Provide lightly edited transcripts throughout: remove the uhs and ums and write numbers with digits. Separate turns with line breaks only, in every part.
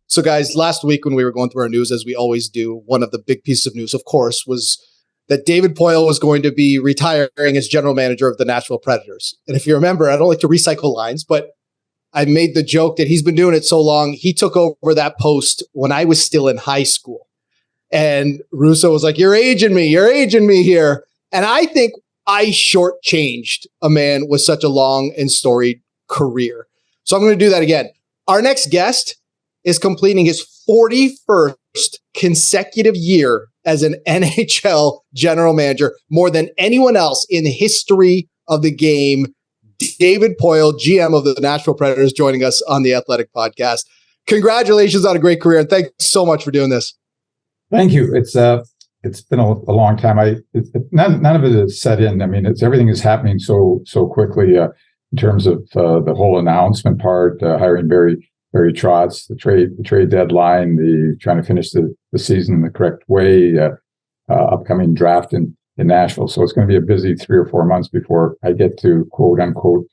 So guys, last week when we were going through our news, as we always do, one of the big pieces of news, of course, was that David Poile was going to be retiring as general manager of the Nashville Predators. And if you remember, I don't like to recycle lines, but I made the joke that he's been doing it so long. He took over that post when I was still in high school. And Russo was like, you're aging me here. And I think I shortchanged a man with such a long and storied career. So I'm going to do that again. Our next guest is completing his 41st consecutive year as an NHL general manager, more than anyone else in the history of the game. David Poile, GM of the Nashville Predators, joining us on the Athletic Podcast. Congratulations on a great career, and thanks so much for doing this.
Thank you. It's been a long time. None of it is set in. I mean, everything is happening so quickly in terms of the whole announcement part, hiring Barry Trotz, the trade deadline, the trying to finish the season in the correct way, upcoming draft in Nashville. So it's going to be a busy 3 or 4 months before I get to quote unquote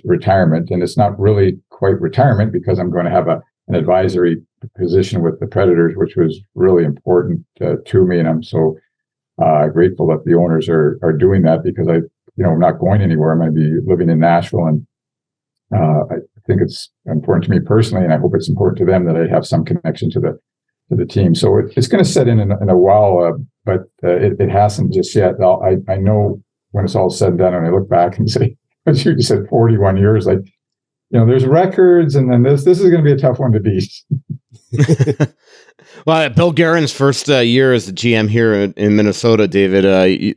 retirement. And it's not really quite retirement because I'm going to have an advisory position with the Predators, which was really important to me. And I'm so grateful that the owners are doing that because I'm not going anywhere. I'm going to be living in Nashville, and I think it's important to me personally, and I hope it's important to them that I have some connection to the team. So it's going to set in a while, but it hasn't just yet. I know when it's all said and done, and I look back and say, as you just said, 41 years, there's records, and then this is going to be a tough one to beat.
Well, Bill Guerin's first year as the GM here in Minnesota, David,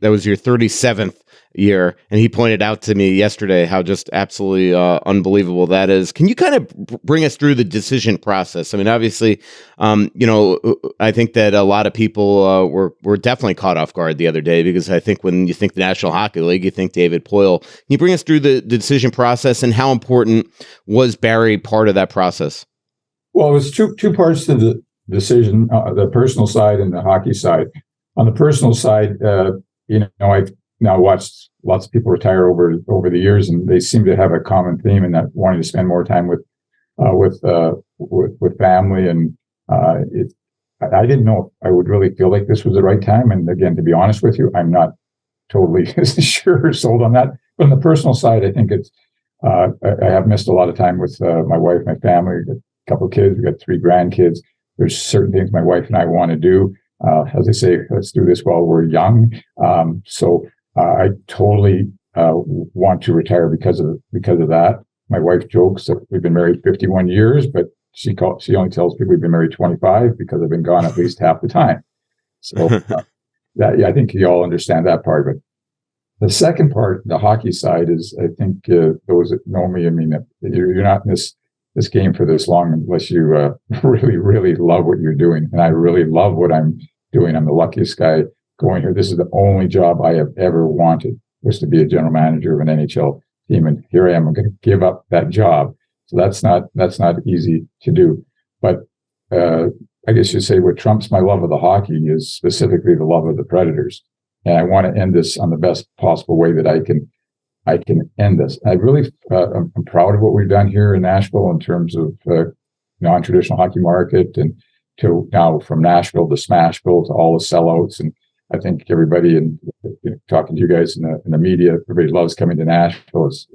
that was your 37th year, and he pointed out to me yesterday how just absolutely unbelievable that is. Can you kind of bring us through the decision process? I mean, obviously, I think that a lot of people were definitely caught off guard the other day, because I think when you think the National Hockey League, you think David Poile. Can you bring us through the decision process, and how important was Barry part of that process?
Well, it was two parts to the decision, the personal side and the hockey side. On the personal side, I've now watched lots of people retire over the years, and they seem to have a common theme in that wanting to spend more time with family. And I didn't know if I would really feel like this was the right time. And again, to be honest with you, I'm not totally sure or sold on that. But on the personal side, I think I have missed a lot of time with my wife, my family. We've got a couple of kids. We've got 3 grandkids. There's certain things my wife and I want to do. As they say, let's do this while we're young. So I totally want to retire because of that. My wife jokes that we've been married 51 years, but she only tells people we've been married 25 because I've been gone at least half the time. So I think you all understand that part. But the second part, the hockey side, is I think those that know me, I mean, you're not in this game for this long unless you really, really love what you're doing. And I really love what I'm doing. I'm the luckiest guy going here. This is the only job I have ever wanted, was to be a general manager of an NHL team. And here I am. I'm going to give up that job. So that's not easy to do. But I guess you'd say what trumps my love of the hockey is specifically the love of the Predators. And I want to end this on the best possible way that I can end this. I really, I'm proud of what we've done here in Nashville in terms of non-traditional hockey market, and to now from Nashville to Smashville to all the sellouts. And I think everybody, and talking to you guys in the media, everybody loves coming to Nashville. It's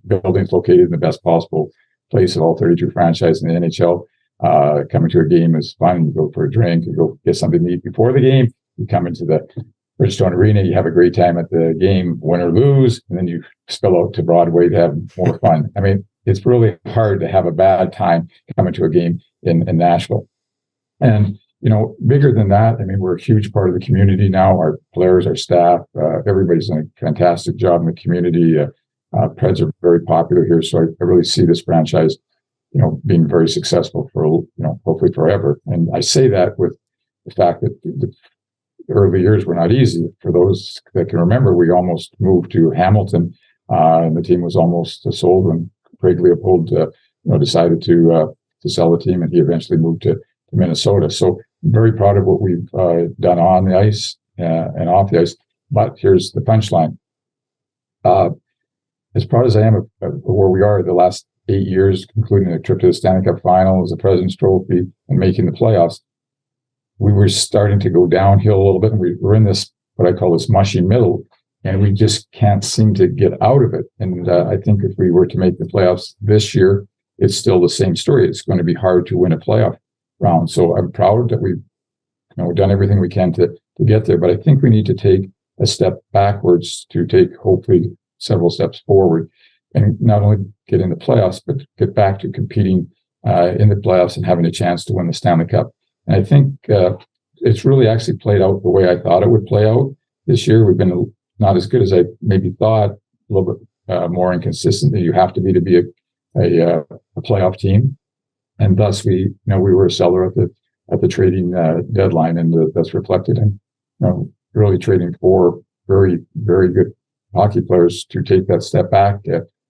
buildings located in the best possible place of all 32 franchises in the NHL. Coming to a game is fun. You go for a drink, you go get something to eat before the game. You come into the Bridgestone Arena, you have a great time at the game, win or lose, and then you spill out to Broadway to have more fun. I mean, it's really hard to have a bad time coming to a game in Nashville. And, bigger than that, I mean, we're a huge part of the community now. Our players, our staff, everybody's done a fantastic job in the community. Preds are very popular here. So I really see this franchise, being very successful for, hopefully forever. And I say that with the fact that the early years were not easy. For those that can remember, we almost moved to Hamilton, and the team was almost sold when Craig Leopold, decided to sell the team, and he eventually moved to Minnesota. So I'm very proud of what we've done on the ice and off the ice. But here's the punchline. As proud as I am of where we are the last 8 years, including a trip to the Stanley Cup Finals, the President's Trophy, and making the playoffs, we were starting to go downhill a little bit, and we were in this, what I call this mushy middle, and we just can't seem to get out of it. And I think if we were to make the playoffs this year, it's still the same story. It's going to be hard to win a playoff round. So I'm proud that we've done everything we can to get there, but I think we need to take a step backwards to take hopefully several steps forward, and not only get in the playoffs, but get back to competing in the playoffs and having a chance to win the Stanley Cup. And I think it's really actually played out the way I thought it would play out this year. We've been not as good as I maybe thought, a little bit more inconsistent than you have to be a playoff team. And thus we were a seller at the trading deadline, and that's reflected in really trading 4 very, very good hockey players to take that step back.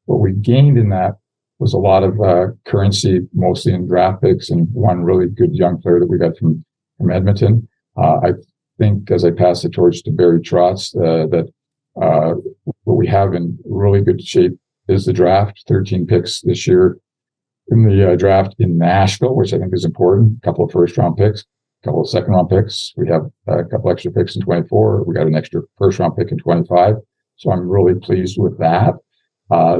What we gained in that was a lot of currency, mostly in draft picks, and one really good young player that we got from Edmonton. I think as I pass the torch to Barry Trotz, that what we have in really good shape is the draft. 13 picks this year in the draft in Nashville, which I think is important. A couple of first-round picks, a couple of second-round picks. We have a couple extra picks in 24. We got an extra first-round pick in 25. So I'm really pleased with that.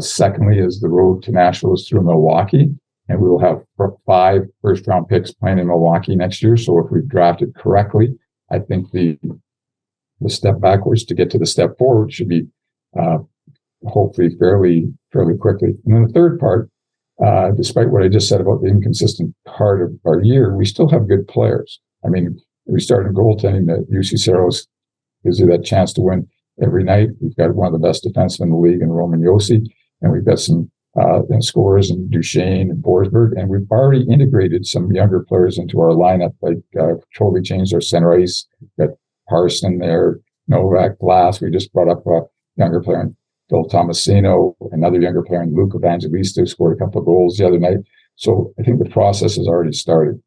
Secondly, is the road to Nashville is through Milwaukee, and we will have 5 first-round picks playing in Milwaukee next year. So if we've drafted correctly, I think the step backwards to get to the step forward should be hopefully fairly quickly. And then the third part, despite what I just said about the inconsistent part of our year, we still have good players. I mean, we started goaltending that UC Saros gives you that chance to win every night. We've got one of the best defensemen in the league in Roman Josi, and we've got some scorers in Duchesne and Forsberg, and we've already integrated some younger players into our lineup, like totally changed our center ice. We've got Parson there, Novak, Glass. We just brought up a younger player in Phil Tomasino, another younger player in Luke Evangelista, who scored a couple of goals the other night. So I think the process has already started.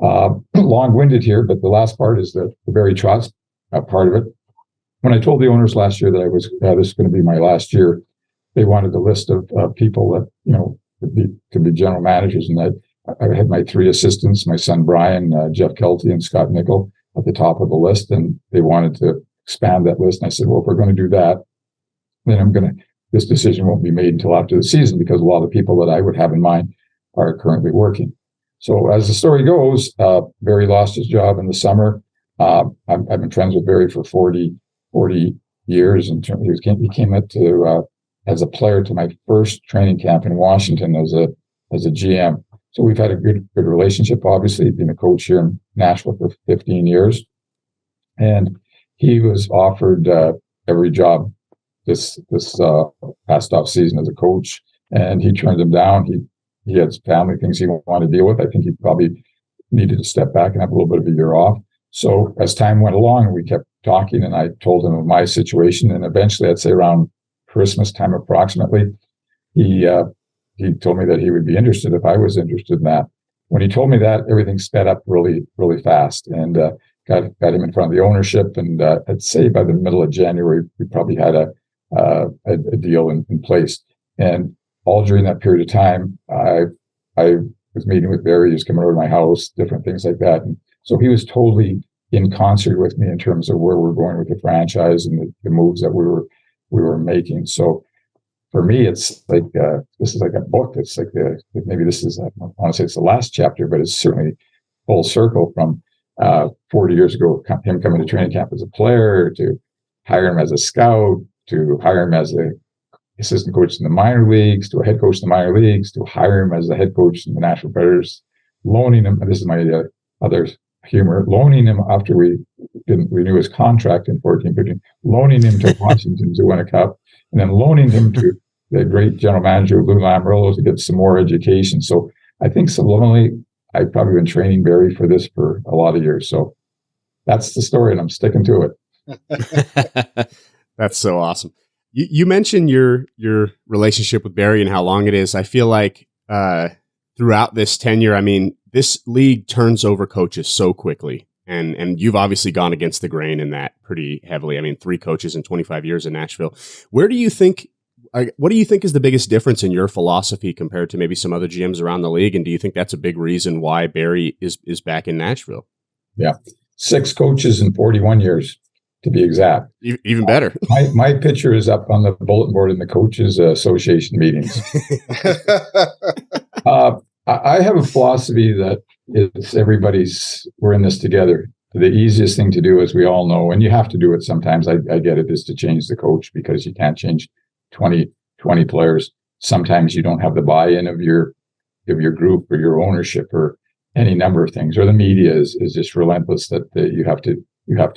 Long-winded here, but the last part is the Barry Trotz part of it. When I told the owners last year that this is going to be my last year, they wanted a list of people that could be general managers, and I had my 3 assistants, my son Brian, Jeff Kelty, and Scott Nickel at the top of the list, and they wanted to expand that list. And I said, well, if we're going to do that, then this decision won't be made until after the season, because a lot of the people that I would have in mind are currently working. So as the story goes, Barry lost his job in the summer. I've been friends with Barry for 40 years. He came up to as a player to my first training camp in Washington as a GM. So we've had a good relationship. Obviously, being a coach here in Nashville for 15 years, and he was offered every job this past off season as a coach, and he turned them down. He had family things he wanted to deal with. I think he probably needed to step back and have a little bit of a year off. So as time went along, we kept talking, and I told him of my situation, and eventually, I'd say around Christmas time approximately, he told me that he would be interested if I was interested in that. When he told me that, everything sped up really, really fast, and got him in front of the ownership. And I'd say by the middle of January, we probably had a deal in place. And all during that period of time, I was meeting with Barry. He was coming over to my house, different things like that. And so he was totally in concert with me in terms of where we're going with the franchise and the moves that we were making. So for me, it's like this is like a book. It's like maybe this is, I don't want to say it's the last chapter, but it's certainly full circle from 40 years ago, him coming to training camp as a player, to hire him as a scout, to hire him as a assistant coach in the minor leagues, to a head coach in the minor leagues, to hire him as the head coach in the Nashville Predators, loaning him. And this is my other humor, loaning him after we didn't renew his contract in 14-15, loaning him to Washington to win a cup, and then loaning him to the great general manager, Lou Lamoriello, to get some more education. So I think subliminally, I've probably been training Barry for this for a lot of years. So that's the story, and I'm sticking to it.
That's so awesome. You mentioned your relationship with Barry and how long it is. I feel like throughout this tenure, I mean, this league turns over coaches so quickly. And you've obviously gone against the grain in that pretty heavily. I mean, 3 coaches in 25 years in Nashville. Where do you think, what do you think is the biggest difference in your philosophy compared to maybe some other GMs around the league? And do you think that's a big reason why Barry is back in Nashville?
Yeah. 6 coaches in 41 years, to be exact.
Even better.
My picture is up on the bulletin board in the Coaches Association meetings. I have a philosophy that it's we're in this together. The easiest thing to do, as we all know, and you have to do it sometimes, I get it, is to change the coach, because you can't change 20 players. Sometimes you don't have the buy-in of your group or your ownership or any number of things, or the media is just relentless that you have to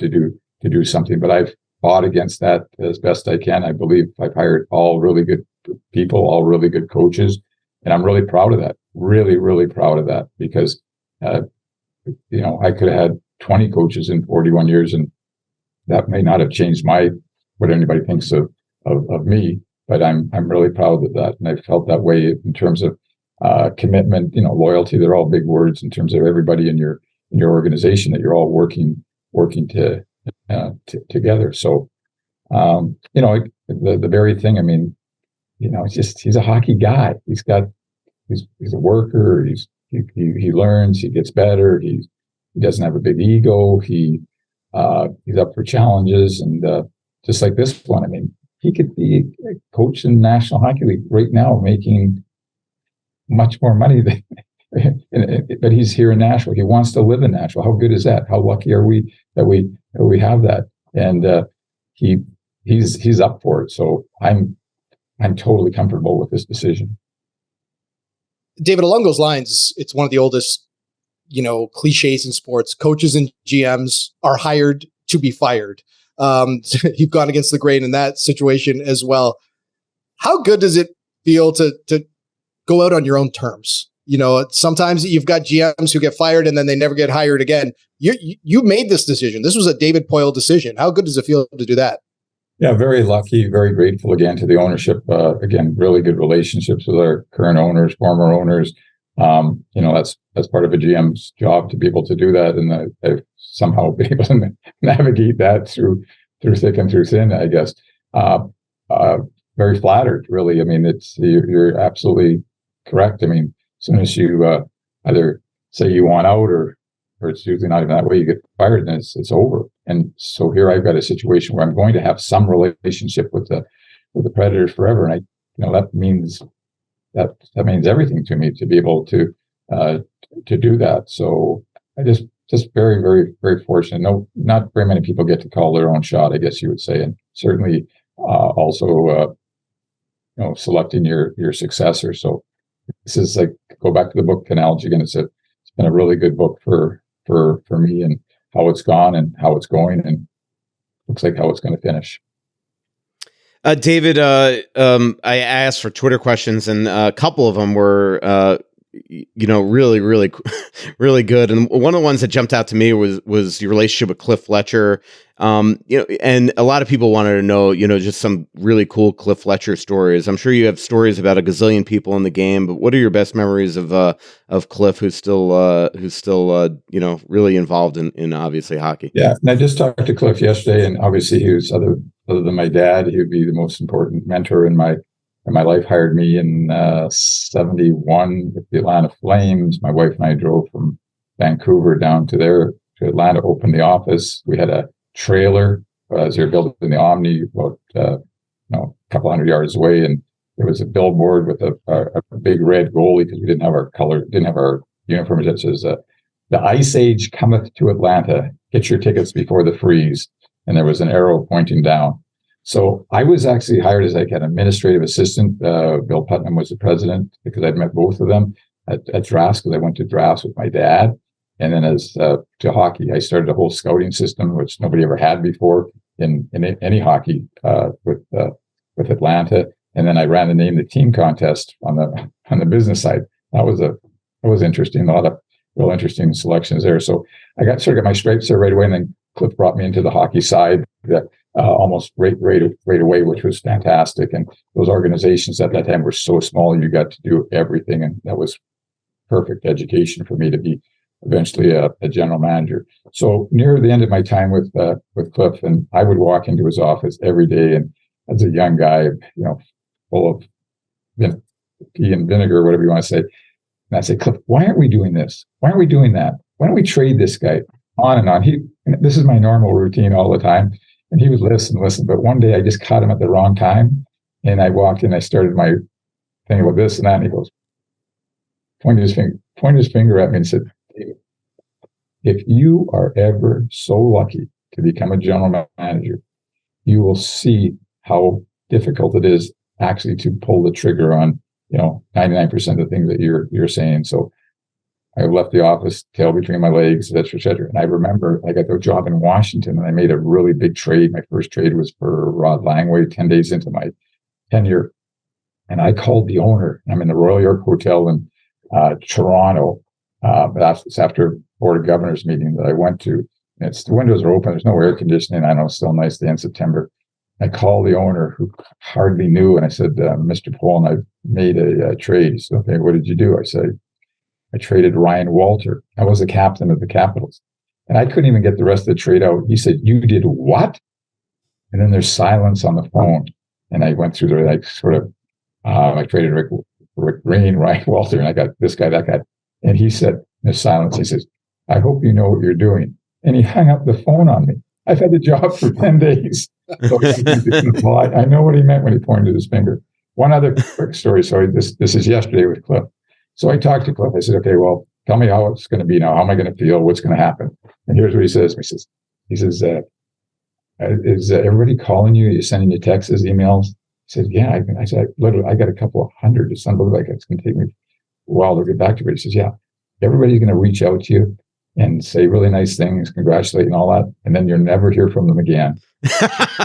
do something. But I've fought against that as best I can. I believe I've hired all really good people, all really good coaches, and I'm really proud of that. Really, really proud of that, because I could have had 20 coaches in 41 years, and that may not have changed what anybody thinks of me. But I'm really proud of that, and I felt that way in terms of commitment, loyalty. They're all big words in terms of everybody in your organization, that you're all working together. So, the very thing. I mean, it's just, he's a hockey guy. He's a worker. He learns. He gets better. He doesn't have a big ego. He's up for challenges, and just like this one. I mean, he could be a coach in the National Hockey League right now, making much more money but he's here in Nashville. He wants to live in Nashville. How good is that? How lucky are we that we have that? And he's up for it. So I'm totally comfortable with this decision.
David, along those lines, it's one of the oldest, cliches in sports. Coaches and GMs are hired to be fired. You've gone against the grain in that situation as well. How good does it feel to go out on your own terms? Sometimes you've got GMs who get fired and then they never get hired again. You made this decision. This was a David Poile decision. How good does it feel to do that?
Yeah, very lucky, very grateful again to the ownership. Again, really good relationships with our current owners, former owners. That's part of a GM's job, to be able to do that, and I've somehow been able to navigate that through thick and through thin, I guess. Very flattered, really. I mean, you're absolutely correct. I mean, as soon as you either say you want out, or it's usually not even that way, you get fired, and it's over. And so here I've got a situation where I'm going to have some relationship with the Predators forever, and that means everything to me, to be able to do that. So I just very, very, very fortunate. No, not very many people get to call their own shot, I guess you would say, and certainly also selecting your successor. So this is like, go back to the book analogy again. It's been a really good book for me, and how it's gone and how it's going, and looks like how it's going to finish.
David, I asked for Twitter questions, and a couple of them were, really, really, really good. And one of the ones that jumped out to me was your relationship with Cliff Fletcher. And a lot of people wanted to know, just some really cool Cliff Fletcher stories. I'm sure you have stories about a gazillion people in the game, but what are your best memories of Cliff, who's still really involved in obviously hockey? Yeah,
and I just talked to Cliff yesterday, and obviously he was, other than my dad, he would be the most important mentor in my life. Hired me in 71 with the Atlanta Flames. My wife and I drove from Vancouver down to Atlanta, opened the office. We had a trailer as they were building the Omni about a couple hundred yards away, and there was a billboard with a big red goalie, because we didn't have our uniforms. That says the Ice Age cometh to Atlanta. Get your tickets before the freeze. And there was an arrow pointing down. So I was actually hired as like an administrative assistant. Bill Putnam was the president, because I'd met both of them at drafts, because I went to drafts with my dad. And then as to hockey, I started a whole scouting system, which nobody ever had before in any hockey with Atlanta. And then I ran the name the team contest on the business side. That was interesting. A lot of real interesting selections there. So I got my stripes there right away. And then Cliff brought me into the hockey side almost right away, which was fantastic. And those organizations at that time were so small, you got to do everything, and that was perfect education for me to be eventually a general manager. So near the end of my time with Cliff, and I would walk into his office every day, and as a young guy, full of tea and vinegar, or whatever you want to say. And I say, Cliff, why aren't we doing this? Why aren't we doing that? Why don't we trade this guy? On and on. And this is my normal routine all the time. And he would listen. But one day I just caught him at the wrong time. And I walked in, I started my thing about this and that. And he goes, pointed his finger at me and said, David, if you are ever so lucky to become a general manager, you will see how difficult it is actually to pull the trigger on, 99% of the things that you're saying. So I left the office, tail between my legs, et cetera. And I remember I got the job in Washington and I made a really big trade. My first trade was for Rod Langway 10 days into my tenure. And I called the owner. I'm in the Royal York Hotel in Toronto. That's after a Board of Governors meeting that I went to. And the windows are open. There's no air conditioning. I know it's still a nice day in September. I called the owner who hardly knew. And I said, Mr. Poile, I've made a trade. He said, okay, what did you do? I said, I traded Ryan Walter. I was the captain of the Capitals. And I couldn't even get the rest of the trade out. He said, you did what? And then there's silence on the phone. And I went through I traded Rick Green, Ryan Walter, and I got this guy, that guy. And he said, there's silence. He says, I hope you know what you're doing. And he hung up the phone on me. I've had the job for 10 days. So well, I know what he meant when he pointed his finger. One other quick story. Sorry, this is yesterday with Cliff. So I talked to Cliff. I said, okay, well, tell me how it's going to be now. How am I going to feel? What's going to happen? And here's what he says. He says, is everybody calling you? Are you sending you texts, emails? He said, yeah. I said, literally, I got a couple of hundred. It's unbelievable. It's going to take me a while to get back to it. He says, yeah, everybody's going to reach out to you and say really nice things, congratulate and all that. And then you'll never hear from them again.
I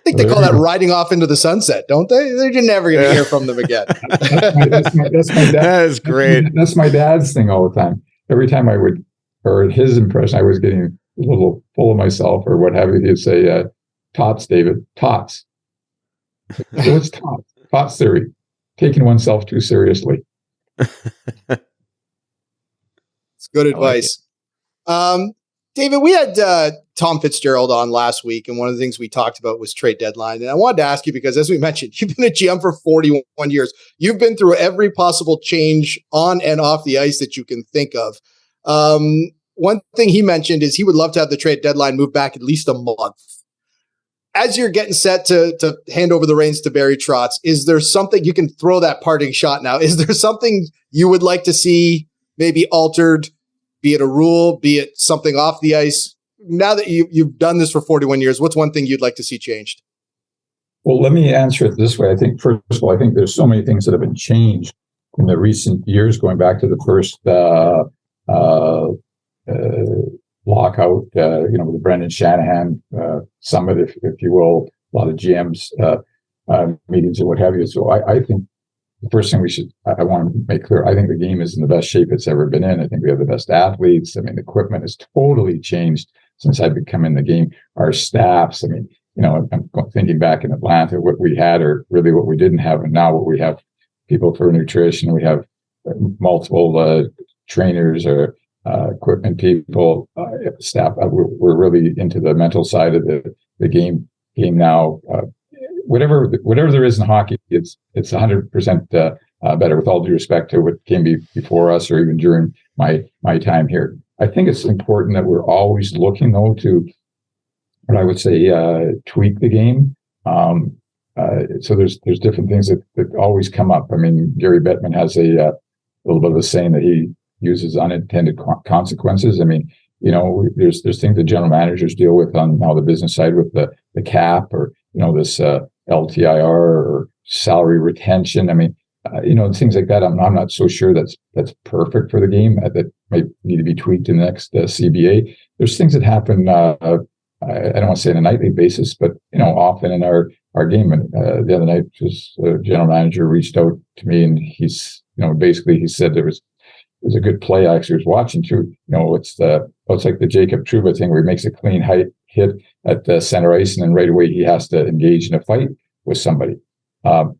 think they call that riding off into the sunset, don't they? You're never going to hear from them again.
That's my dad.
That is great.
That's my dad's thing all the time. Every time I would, or his impression, I was getting a little full of myself or what have you. He'd say, "Tots, David, tots." What's tots? Tots theory. Taking oneself too seriously.
It's good advice. David, we had Tom Fitzgerald on last week, and one of the things we talked about was trade deadline. And I wanted to ask you, because as we mentioned, you've been a GM for 41 years. You've been through every possible change on and off the ice that you can think of. One thing he mentioned is he would love to have the trade deadline move back at least a month. As you're getting set to hand over the reins to Barry Trotz, is there something you can throw that parting shot now? Is there something you would like to see maybe altered, be it a rule, be it something off the ice? Now that you've done this for 41 years, what's one thing you'd like to see changed?
Well, let me answer it this way. I think, first of all, I think there's so many things that have been changed in the recent years, going back to the first lockout, the Brendan Shanahan summit, if you will, a lot of GMs meetings and what have you. So I think the first thing I want to make clear, I think the game is in the best shape it's ever been in. I think we have the best athletes. I mean, the equipment has totally changed since I've become in the game. Our staffs, I'm thinking back in Atlanta, what we had or really what we didn't have, and now what we have, people for nutrition, we have multiple trainers or equipment people, staff. We're really into the mental side of the game now. Whatever there is in hockey, it's 100% better, with all due respect to what came before us or even during my time here. I think it's important that we're always looking, though, to what I would say tweak the game. So there's different things that always come up. I mean, Gary Bettman has a little bit of a saying that he uses unintended consequences. I mean, there's things that general managers deal with on now the business side with the cap or this LTIR or salary retention. I mean, things like that. I'm not so sure that's perfect for the game. That might need to be tweaked in the next CBA. There's things that happen. I don't want to say on a nightly basis, but often in our game. And the other night, just the general manager reached out to me, and he's basically he said there was a good play I actually was watching too. It's like the Jacob Trouba thing where he makes a clean hit at the center ice, and then right away he has to engage in a fight with somebody. Do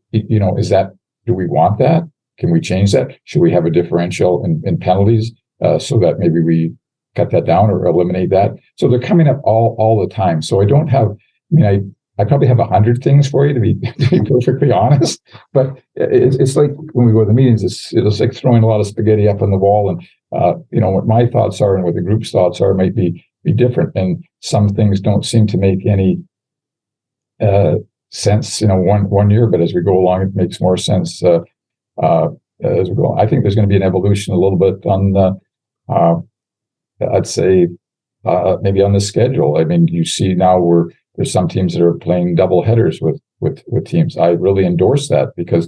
we want that? Can we change that? Should we have a differential in penalties so that maybe we cut that down or eliminate that? So they're coming up all the time. So I don't have. I I probably have 100 things for you to be perfectly honest. But it's like when we go to the meetings, it's like throwing a lot of spaghetti up on the wall, and what my thoughts are and what the group's thoughts are might be different, and some things don't seem to make any sense, one year, but as we go along, it makes more sense as we go. I think there's going to be an evolution a little bit on I'd say maybe on the schedule. I mean, you see now there's some teams that are playing double headers with teams. I really endorse that because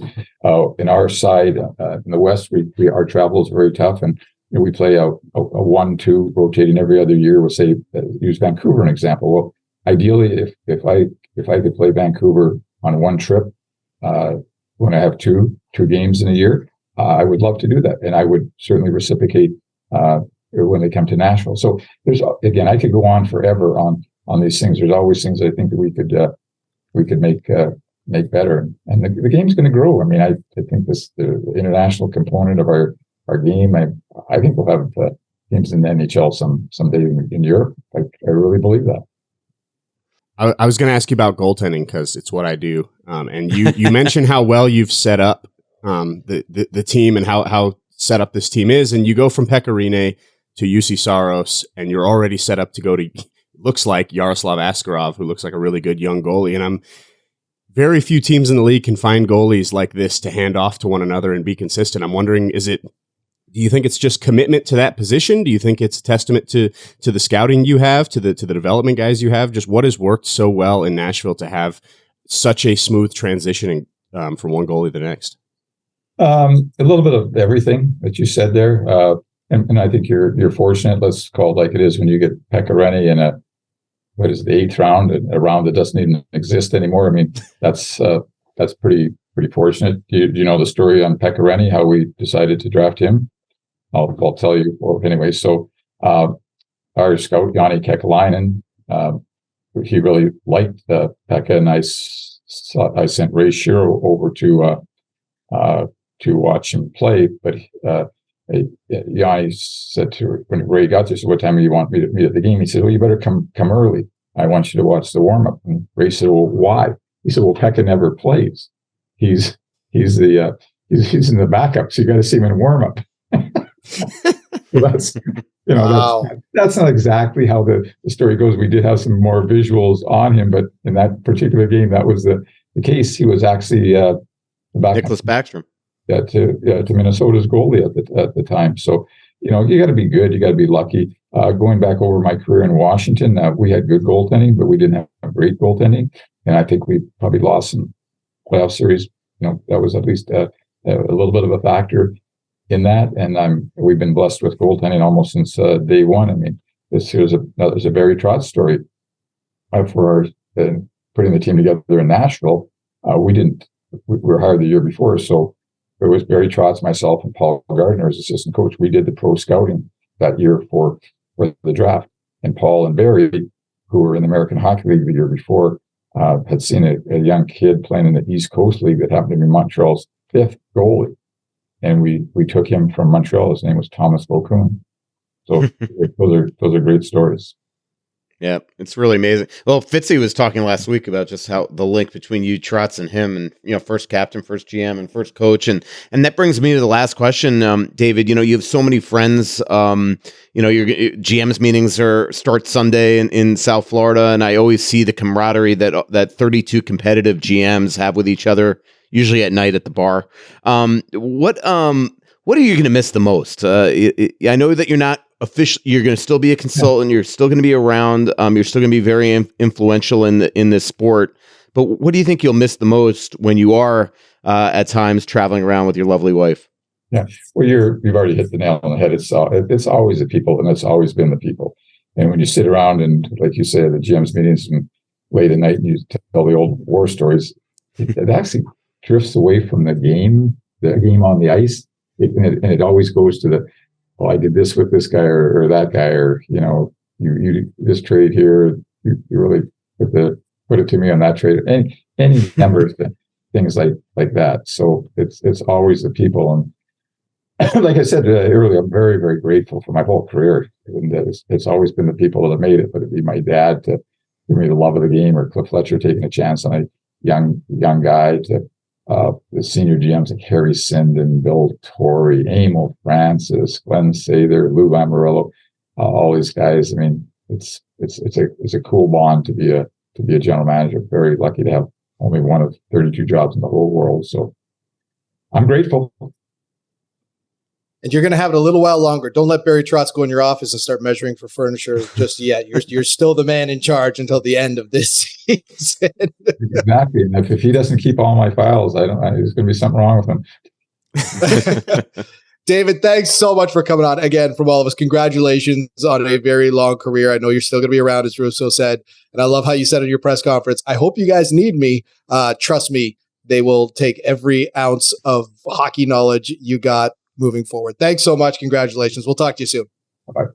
in our side, in the West, our travel is very tough, and we play a 1-2 rotating every other year. We'll say use Vancouver an example. Well, ideally, if I could play Vancouver on one trip, when I have two games in a year, I would love to do that, and I would certainly reciprocate when they come to Nashville. So I could go on forever on these things. There's always things I think that we could make better, and the game's going to grow. I mean, I think the international component of our game. I think we'll have teams in the NHL someday in Europe. I really believe that.
I was going to ask you about goaltending because it's what I do, and you mentioned how well you've set up the team and how set up this team is, and you go from Pekka Rinne to UC Saros, and you're already set up to go to, looks like, Yaroslav Askarov, who looks like a really good young goalie. And very few teams in the league can find goalies like this to hand off to one another and be consistent. I'm wondering, do you think it's just commitment to that position? Do you think it's a testament to the scouting you have, to the development guys you have? Just what has worked so well in Nashville to have such a smooth transitioning from one goalie to the next?
A little bit of everything that you said there. And I think you're fortunate, let's call it like it is, when you get Pekka Rinne in the 8th round, a round that doesn't even exist anymore. I mean, that's pretty fortunate. Do you know the story on Pekka Rinne, how we decided to draft him? I'll tell you. Well, anyway, so our scout, Jani Kekalainen, he really liked Pekka, and I sent Ray Shiro over to watch him play, but Yanni said when Ray got there, so what time do you want me to meet at the game? He said, well, you better come early. I want you to watch the warm-up. And Ray said, well, why? He said, well, Pekka never plays. He's in the backup, so you got to see him in warm-up. So that's
wow.
that's not exactly how the story goes. We did have some more visuals on him, but in that particular game, that was the case. He was actually
Nicholas Backstrom.
To Minnesota's goalie at the time. So, you got to be good. You got to be lucky. Going back over my career in Washington, we had good goaltending, but we didn't have great goaltending. And I think we probably lost some playoff series. That was at least a little bit of a factor in that. And we've been blessed with goaltending almost since day one. I mean, there's a Barry Trotz story for putting the team together in Nashville. We were hired the year before, so it was Barry Trotz, myself, and Paul Gardner as assistant coach. We did the pro scouting that year for the draft. And Paul and Barry, who were in the American Hockey League the year before, had seen a young kid playing in the East Coast League that happened to be Montreal's 5th goalie. And we took him from Montreal. His name was Thomas Vokoun. So those are great stories.
Yeah, it's really amazing. Well, Fitzy was talking last week about just how the link between you, Trotz, and him, and first captain, first GM, and first coach, and that brings me to the last question, David. You have so many friends. Your GM's meetings start Sunday in South Florida, and I always see the camaraderie that 32 competitive GMs have with each other, usually at night at the bar. What are you going to miss the most? I know that you're not officially, you're going to still be a consultant. You're still going to be around. You're still going to be very influential in this sport. But what do you think you'll miss the most when you are at times traveling around with your lovely wife?
Yeah, well, you've already hit the nail on the head. It's always the people, and it's always been the people. And when you sit around and, like you say, the GM's meetings and late at night, and you tell the old war stories, it actually drifts away from the game on the ice. It always goes to I did this with this guy or that guy, or you this trade here, you really put it to me on that trade. Any number of things like that. So it's always the people, and like I said earlier, I'm very, very grateful for my whole career, and it's always been the people that have made it. But it'd be my dad to giving me the love of the game, or Cliff Fletcher taking a chance on a young guy, to the senior GMs like Harry Sinden, Bill Torrey, Emil Francis, Glenn Sather, Lou Lamoriello, all these guys. I mean, it's a cool bond to be a general manager. Very lucky to have only one of 32 jobs in the whole world. So I'm grateful.
And you're going to have it a little while longer. Don't let Barry Trotz go in your office and start measuring for furniture just yet. You're still the man in charge until the end of this season.
Exactly. And if he doesn't keep all my files, there's going to be something wrong with him.
David, thanks so much for coming on again. From all of us, congratulations on a very long career. I know you're still going to be around, as Russo said. And I love how you said at your press conference, I hope you guys need me. Trust me, they will take every ounce of hockey knowledge you got moving forward. Thanks so much. Congratulations. We'll talk to you soon.
Bye.